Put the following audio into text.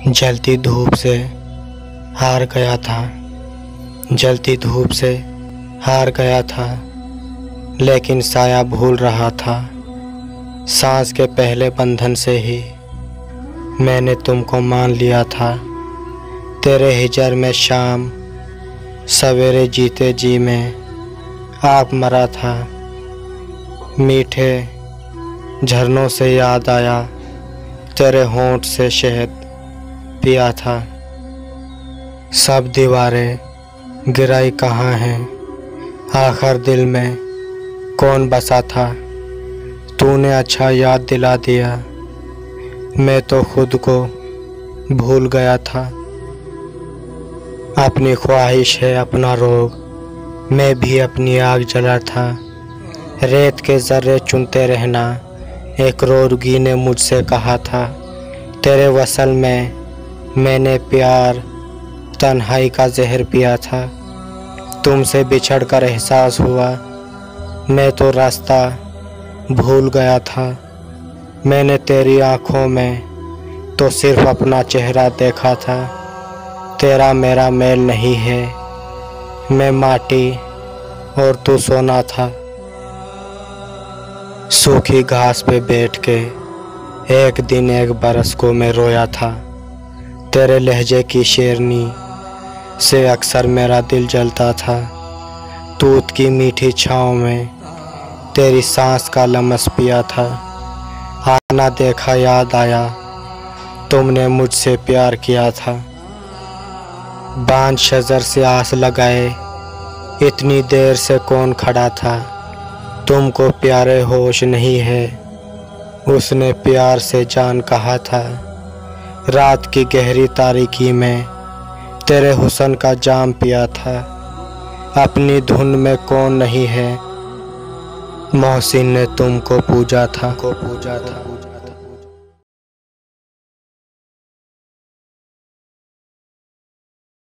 जलती धूप से हार गया था, जलती धूप से हार गया था, लेकिन साया भूल रहा था। सांस के पहले बंधन से ही मैंने तुमको मान लिया था। तेरे हिजर में शाम सवेरे जीते जी में आप मरा था। मीठे झरनों से याद आया, तेरे होंठ से शहद पिया था। सब दीवारें गिराई कहाँ हैं, आखिर दिल में कौन बसा था। तूने अच्छा याद दिला दिया, मैं तो खुद को भूल गया था। अपनी ख्वाहिश है अपना रोग, मैं भी अपनी आग जला था। रेत के ज़र्रे चुनते रहना, एक रोगी ने मुझसे कहा था। तेरे वसल में मैंने प्यार तन्हाई का जहर पिया था। तुमसे बिछड़ कर एहसास हुआ, मैं तो रास्ता भूल गया था। मैंने तेरी आँखों में तो सिर्फ अपना चेहरा देखा था। तेरा मेरा मेल नहीं है, मैं माटी और तू सोना था। सूखी घास पे बैठ के एक दिन एक बरस को मैं रोया था। तेरे लहजे की शेरनी से अक्सर मेरा दिल जलता था। दूध की मीठी छाँव में तेरी सांस का लम्स पिया था। आना देखा याद आया, तुमने मुझसे प्यार किया था। बांझ शजर से आस लगाए, इतनी देर से कौन खड़ा था। तुमको प्यारे होश नहीं है, उसने प्यार से जान कहा था। रात की गहरी तारीकी में तेरे हुस्न का जाम पिया था। अपनी धुन में कौन नहीं है, मोहसिन ने तुमको पूजा था।